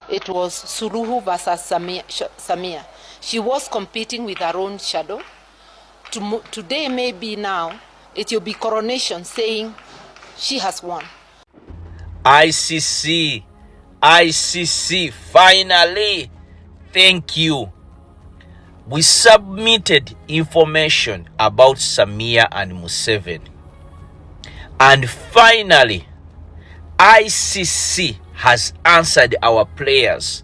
It was Suluhu versus Samia. She was competing with her own shadow. Today, maybe now, it will be coronation saying she has won. ICC, finally, thank you. We submitted information about Samia and Museveni. And finally, ICC has answered our prayers.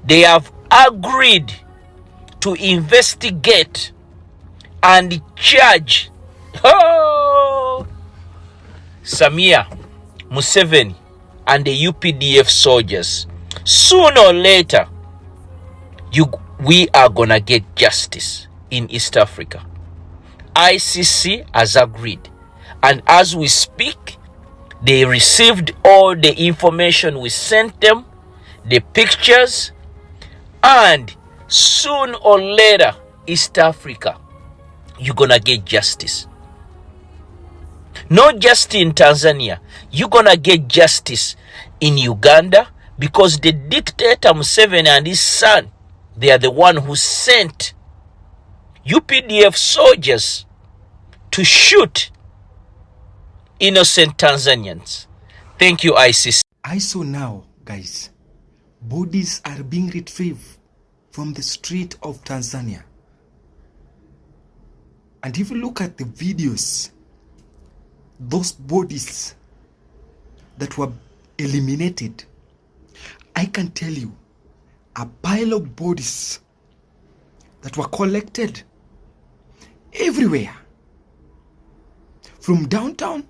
They have agreed to investigate and charge Samia, Museveni, and the UPDF soldiers. Sooner or later, we are gonna get justice in East Africa. ICC has agreed, and as we speak, they received all the information we sent them, the pictures, and soon or later, East Africa, you're gonna get justice. Not just in Tanzania, you're gonna get justice in Uganda, because the dictator Museveni and his son, they are the one who sent UPDF soldiers to shoot innocent Tanzanians. Thank you, ICC. I saw now, guys, bodies are being retrieved from the street of Tanzania. And if you look at the videos, those bodies that were eliminated, I can tell you, a pile of bodies that were collected everywhere, from downtown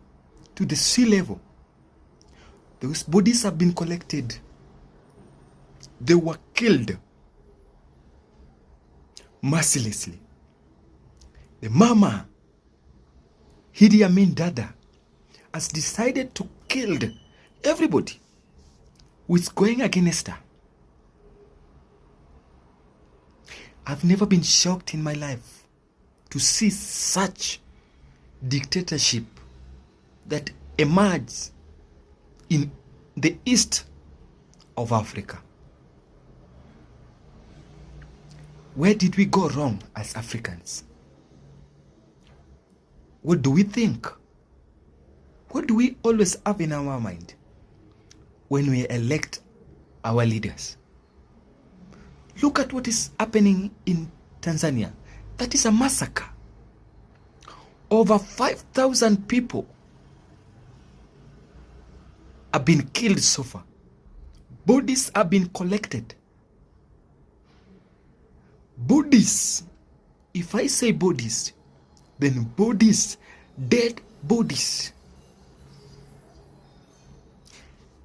to the sea level. Those bodies have been collected. They were killed mercilessly. The mama, Idi Amin Dada, has decided to kill everybody who is going against her. I've never been shocked in my life to see such dictatorship that emerges in the east of Africa. Where did we go wrong as Africans? What do we think? What do we always have in our mind when we elect our leaders? Look at what is happening in Tanzania. That is a massacre. Over 5,000 people have been killed so far. Bodies have been collected. Bodies. If I say bodies, then bodies, dead bodies.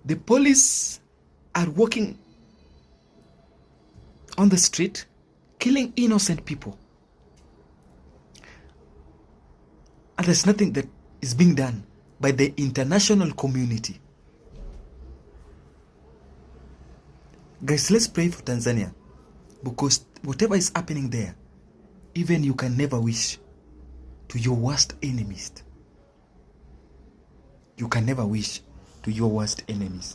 The police are walking on the street, killing innocent people. And there's nothing that is being done by the international community. Guys, let's pray for Tanzania, because whatever is happening there, even you can never wish to your worst enemies. You can never wish to your worst enemies.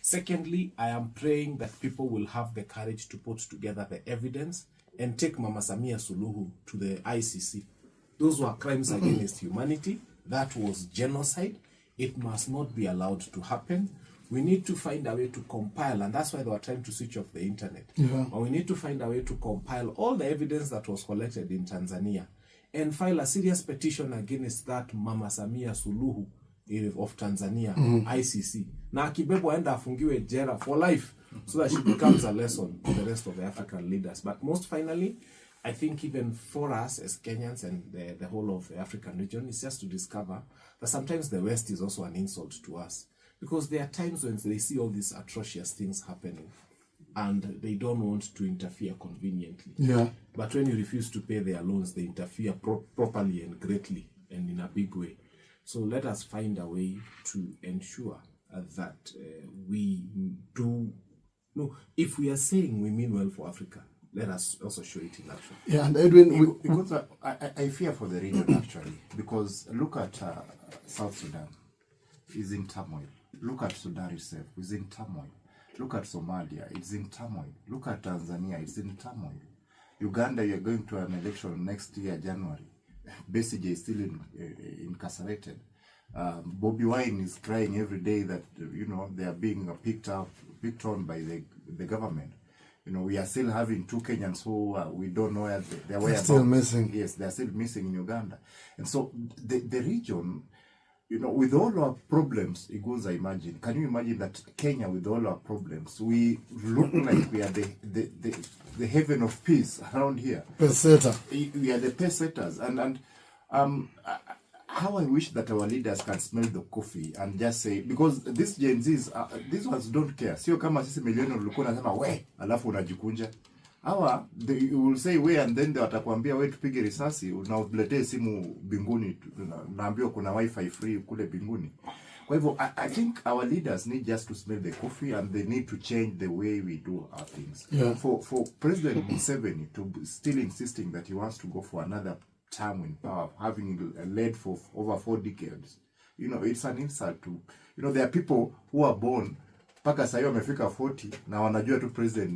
Secondly, I am praying that people will have the courage to put together the evidence and take Mama Samia Suluhu to the ICC. Those were crimes against humanity. That was genocide. It must not be allowed to happen. We need to find a way to compile, and that's why they were trying to switch off the internet. But we need to find a way to compile all the evidence that was collected in Tanzania and file a serious petition against that Mama Samia Suluhu of Tanzania, ICC. Na akibebo aenda afungiwe jela for life, so that she becomes a lesson to the rest of the African leaders. But most finally, I think even for us as Kenyans and the whole of the African region, is just to discover that sometimes the West is also an insult to us. Because there are times when they see all these atrocious things happening and they don't want to interfere conveniently. But when you refuse to pay their loans, they interfere properly and greatly and in a big way. So let us find a way to ensure that we do. No, if we are saying we mean well for Africa, let us also show it in action. Yeah, and Edwin, because I fear for the region actually, because look at South Sudan is in turmoil. Look at Sudan itself, is in turmoil. Look at Somalia, it's in turmoil. Look at Tanzania, it's in turmoil. Uganda, you're going to an election next year, January. Besigye is still incarcerated. Bobby Wine is crying every day that, they are being picked on by the government. We are still having 2 Kenyans who we don't know where they are. Still missing. Yes, they are still missing in Uganda. And so the region, with all our problems, Igunza, imagine, can you imagine that Kenya, with all our problems, we look like we are the heaven of peace around here. Pesetter. We are the pace setters. And how I wish that our leaders can smell the coffee and just say, because these Gen Zs, these ones don't care. Sio kama sisi milioni ulikuwa unasema we, alafu unajikunja. Hawa, you will say we, and then they watakwambia we tupige risasi, unauletee simu binguni, naambiwa kuna wifi free kule binguni. Kwa hivyo, I think our leaders need just to smell the coffee and they need to change the way we do our things. Yeah. For President Museveni to still insisting that he wants to go for another term in power, having led for over 4 decades, it's an insult to, there are people who are born paka sayo wamefika 40 na wanajua tu President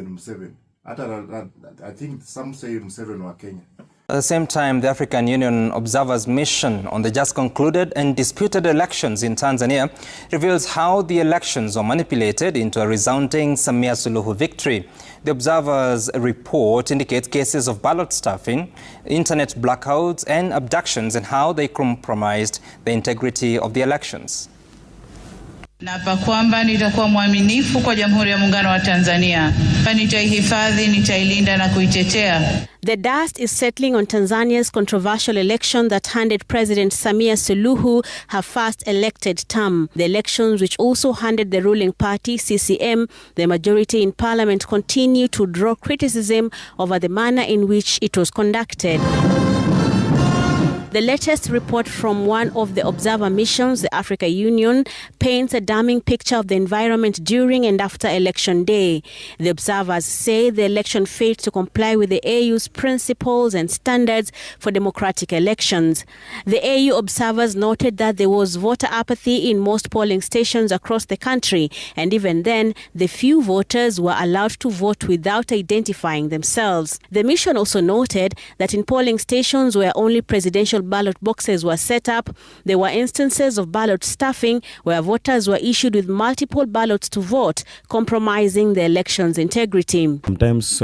Museveni. I think some say Museveni wa Kenya. At the same time, the African Union Observers Mission on the just concluded and disputed elections in Tanzania reveals how the elections were manipulated into a resounding Samia Suluhu victory. The Observers report indicates cases of ballot stuffing, internet blackouts and abductions and how they compromised the integrity of the elections. Naapa kwamba nitakuwa mwaminifu kwa Jamhuri ya Muungano wa Tanzania. Nitaihifadhi, nitailinda na kuitetea. The dust is settling on Tanzania's controversial election that handed President Samia Suluhu her first elected term. The elections, which also handed the ruling party, CCM, the majority in parliament, continue to draw criticism over the manner in which it was conducted. The latest report from one of the observer missions, the Africa Union, paints a damning picture of the environment during and after election day. The observers say the election failed to comply with the AU's principles and standards for democratic elections. The AU observers noted that there was voter apathy in most polling stations across the country, and even then, the few voters were allowed to vote without identifying themselves. The mission also noted that in polling stations where only presidential ballot boxes were set up, there were instances of ballot stuffing where voters were issued with multiple ballots to vote, compromising the election's integrity. Sometimes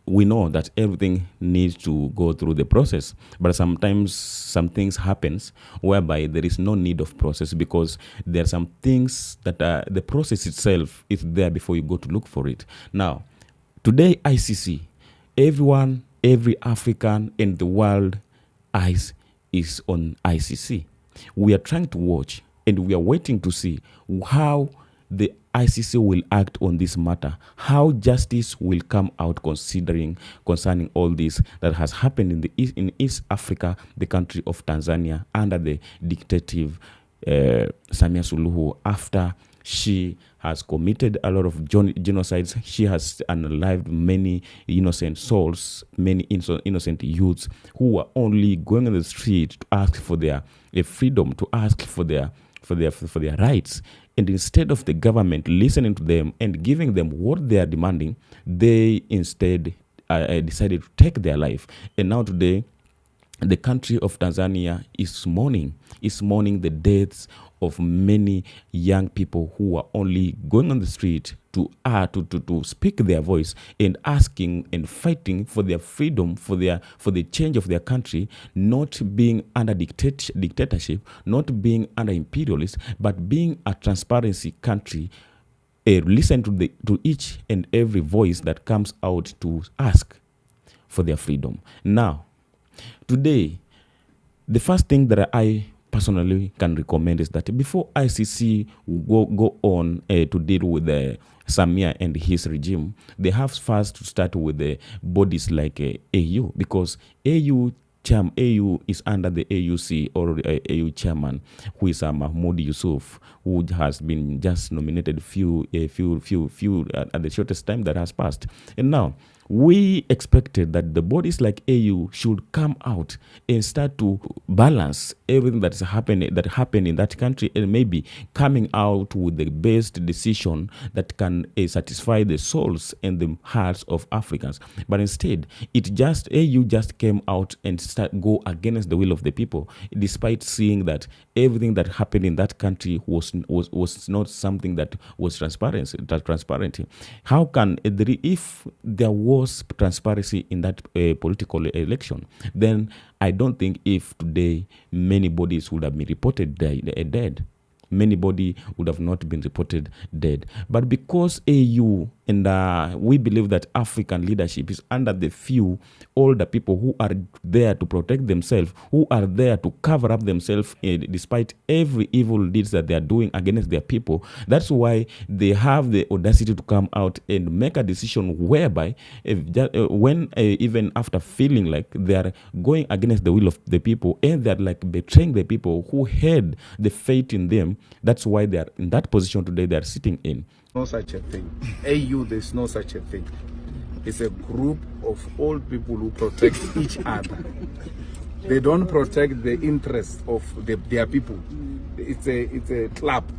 we know that everything needs to go through the process, but sometimes some things happens whereby there is no need of process because there are some things that the process itself is there before you go to look for it. Now, today ICC, every African in the world eyes is on ICC. We are trying to watch and we are waiting to see how the ICC will act on this matter, how justice will come out concerning all this that has happened in East Africa, the country of Tanzania, under the dictative Samia Suluhu, after she has committed a lot of genocides. She has unalived many innocent souls, many innocent youths who are only going on the street to ask for their freedom, to ask for their rights. And instead of the government listening to them and giving them what they are demanding, they instead decided to take their life. And now today, the country of Tanzania is mourning the deaths of many young people who are only going on the street to speak their voice and asking and fighting for their freedom, for the change of their country, not being under dictatorship, not being under imperialist, but being a transparency country. Listen to each and every voice that comes out to ask for their freedom. Now, today, the first thing that I personally can recommend is that before ICC will go on to deal with Samia and his regime, they have first to start with the bodies like AU, because AU AU is under the AUC or AU chairman, who is Mahmoud Yusuf, who has been just nominated few at the shortest time that has passed. And now we expected that the bodies like AU should come out and start to balance everything that happened in that country, and maybe coming out with the best decision that can satisfy the souls and the hearts of Africans. But instead, AU just came out and go against the will of the people, despite seeing that everything that happened in that country was not something that was transparent. How can if there was transparency in that political election, then I don't think if today many bodies would have been reported dead. Many bodies would have not been reported dead. But because AU and we believe that African leadership is under the few older people who are there to protect themselves, who are there to cover up themselves despite every evil deeds that they are doing against their people. That's why they have the audacity to come out and make a decision whereby even after feeling like they are going against the will of the people and they are like betraying the people who had the faith in them, that's why they are in that position today they are sitting in. No such a thing. AU, there's no such a thing. It's a group of old people who protect each other. They don't protect the interests of their people. It's a club.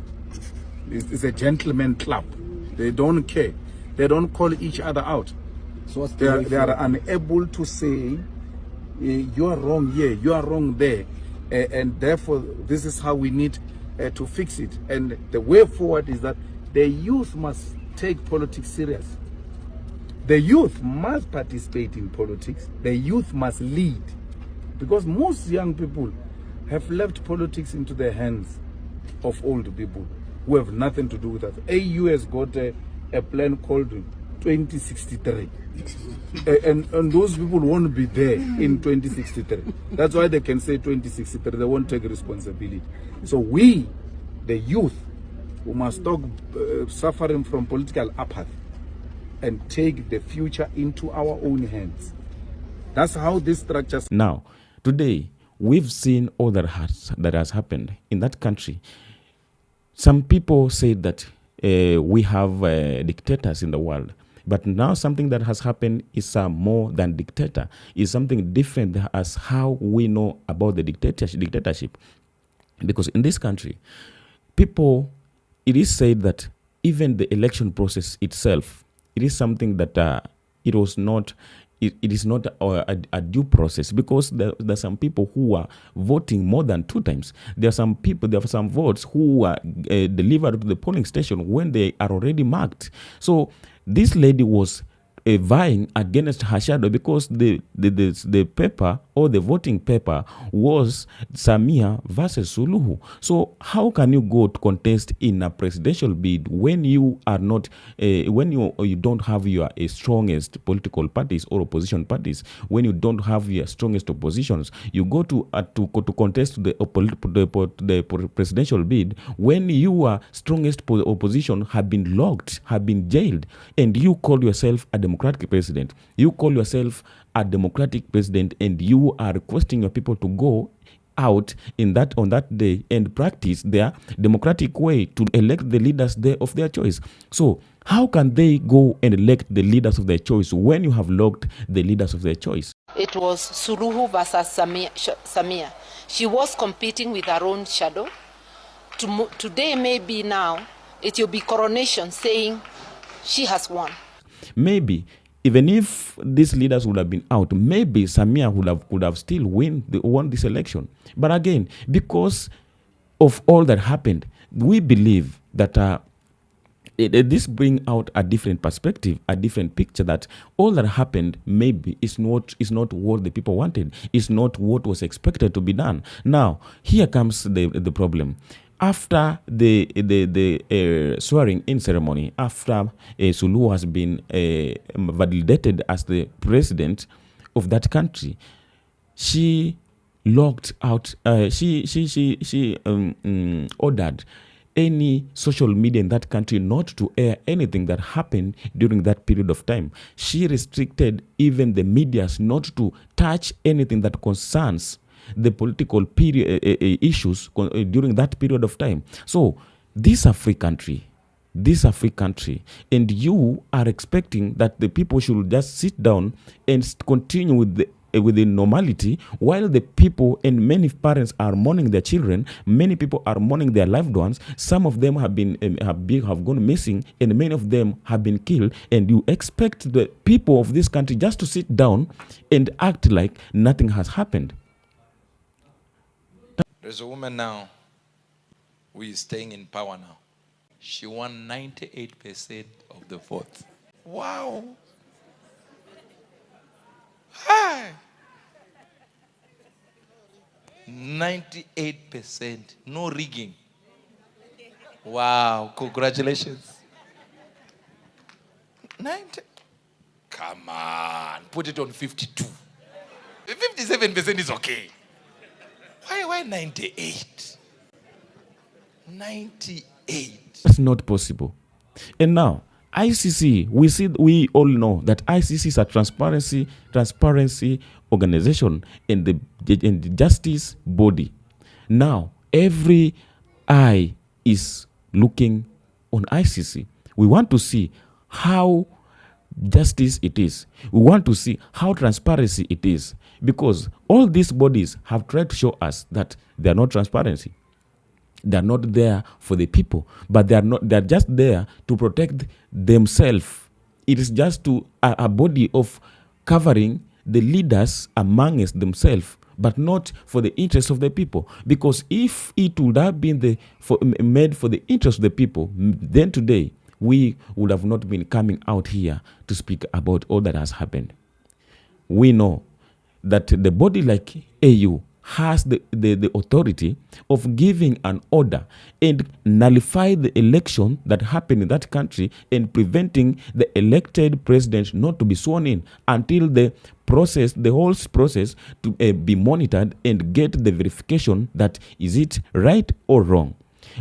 It's a gentleman club. They don't care. They don't call each other out. So they are unable to say, you are wrong here, you are wrong there, and therefore this is how we need to fix it. And the way forward is that the youth must take politics serious. The youth must participate in politics. The youth must lead. Because most young people have left politics into the hands of old people who have nothing to do with that. AU has got a plan called 2063. And those people won't be there in 2063. That's why they can say 2063. They won't take responsibility. So we, the youth, we must stop suffering from political apathy and take the future into our own hands. That's how this structure. Now, today, we've seen all that has happened in that country. Some people say that we have dictators in the world. But now something that has happened is more than dictator. It's something different as how we know about the dictatorship. Because in this country, it is said that even the election process itself, it is something that it is not a due process, because there are some people who are voting more than 2 times. There are some votes who are delivered to the polling station when they are already marked. So this lady was vying against her shadow, because the paper or the voting paper was Samia versus Suluhu. So how can you go to contest in a presidential bid when you are not, when you don't have your strongest political parties or opposition parties, when you don't have your strongest oppositions? You go to contest the presidential bid when your strongest opposition have been locked, have been jailed, and you call yourself a democratic president. You call yourself a democratic president, and you are requesting your people to go out on that day and practice their democratic way to elect the leaders of their choice. So how can they go and elect the leaders of their choice when you have locked the leaders of their choice? It was Suluhu versus Samia. She was competing with her own shadow. Today, maybe now, it will be coronation saying she has won. Maybe even if these leaders would have been out, maybe Samia could have still won this election. But again, because of all that happened, we believe that this brings out a different perspective, a different picture, that all that happened maybe is not what the people wanted, is not what was expected to be done. Now, here comes the problem. After the swearing-in ceremony, after Suluhu has been validated as the president of that country, she locked out. She ordered any social media in that country not to air anything that happened during that period of time. She restricted even the medias not to touch anything that concerns the political period, issues during that period of time. So this is a free country. And you are expecting that the people should just sit down and continue with the normality, while the people and many parents are mourning their children, many people are mourning their loved ones. Some of them have gone missing, and many of them have been killed. And you expect the people of this country just to sit down and act like nothing has happened. There's a woman now who is staying in power now. She won 98% of the votes. Wow. Hi. 98%. No rigging. Wow. Congratulations. 90. Come on. Put it on 52. 57% is okay. Why 98? 98. That's not possible. And now, ICC, we all know that ICC is a transparency organization and the justice body. Now, every eye is looking on ICC. We want to see how justice it is. We want to see how transparency it is, because all these bodies have tried to show us that they are not transparency. They are not there for the people, but they are just there to protect themselves. It is just a body of covering the leaders amongst themselves, but not for the interest of the people. Because if it would have been made for the interest of the people, then today we would have not been coming out here to speak about all that has happened. We know that the body like AU has the authority of giving an order and nullify the election that happened in that country and preventing the elected president not to be sworn in until the whole process to be monitored and get the verification that is it right or wrong.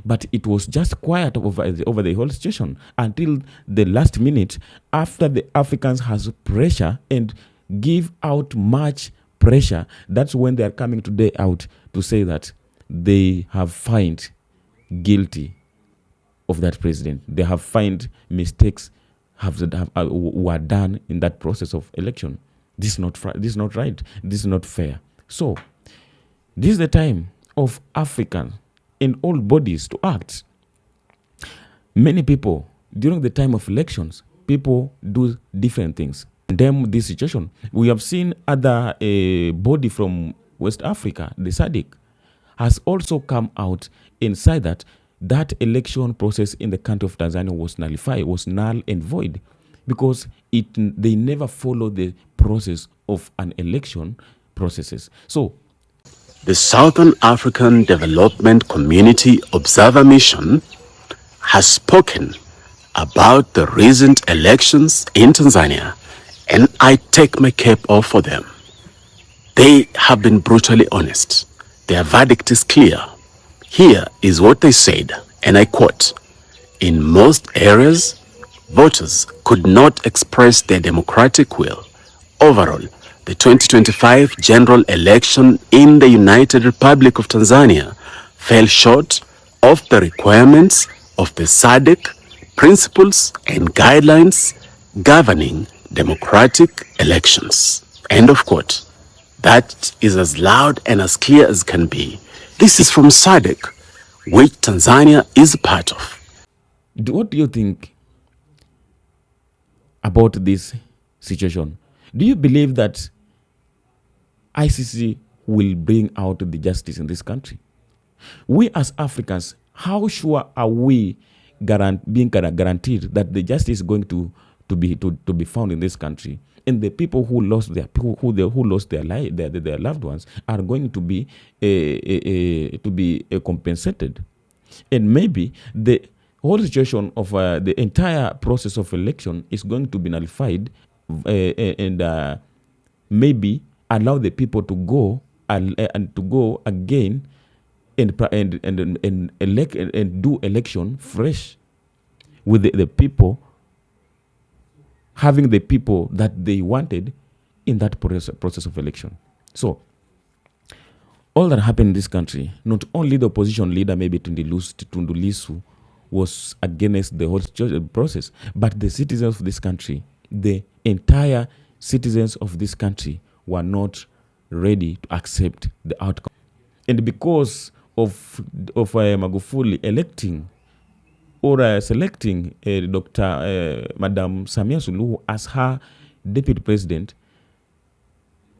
But it was just quiet over the whole situation until the last minute, after the Africans has pressure and give out much pressure. That's when they are coming today out to say that they have found guilty of that president. They have found mistakes were done in that process of election. This is not right. This is not fair. So this is the time of African and all bodies to act. Many people during the time of elections, people do different things. Condemn this situation. We have seen other body from West Africa, the SADC, has also come out and said that election process in the country of Tanzania was nullified, was null and void, because they never follow the process of an election processes. So the Southern African Development Community Observer Mission has spoken about the recent elections in Tanzania, and I take my cap off for them. They have been brutally honest. Their verdict is clear. Here is what they said, and I quote, "In most areas, voters could not express their democratic will. Overall, the 2025 general election in the United Republic of Tanzania fell short of the requirements of the SADC principles and guidelines governing democratic elections." End of quote. That is as loud and as clear as can be. This is from SADC, which Tanzania is a part of. What do you think about this situation? Do you believe that ICC will bring out the justice in this country? We as Africans, how sure are we being guaranteed that the justice is going to be found in this country, and the people who lost their loved ones are going to be compensated? And maybe the whole situation of the entire process of election is going to be nullified, and maybe allow the people to go and to go again and do election fresh with the people, having the people that they wanted in that process of election. So all that happened in this country, not only the opposition leader, maybe Tundu Lissu, was against the whole process, but the citizens of this country, the entire citizens of this country were not ready to accept the outcome. And because of Magufuli electing or selecting Madam Samia Suluhu as her deputy president,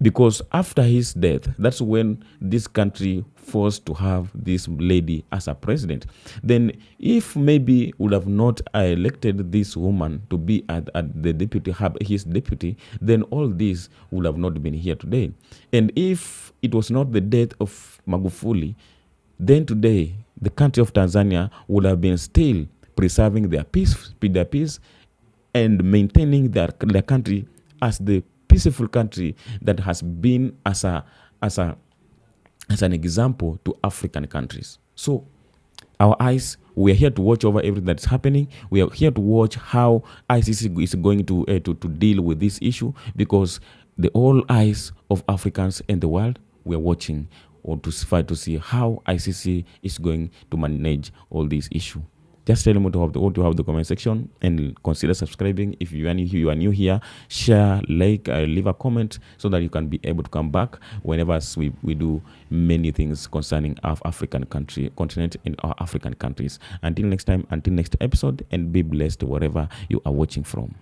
because after his death, that's when this country forced to have this lady as a president. Then if maybe would have not elected this woman to be at the deputy, his deputy, then all this would have not been here today. And if it was not the death of Magufuli, then today the country of Tanzania would have been still preserving their peace and maintaining their country as the peaceful country that has been as an example to African countries. So our eyes, we are here to watch over everything that's happening. We are here to watch how ICC is going to deal with this issue, because the all eyes of Africans in the world, we are watching or to fight to see how ICC is going to manage all these issues. Just tell them what you have in the comment section, and consider subscribing. If you are new here, share, like, leave a comment so that you can be able to come back whenever we do many things concerning our African continent and our African countries. Until next time, until next episode, and be blessed wherever you are watching from.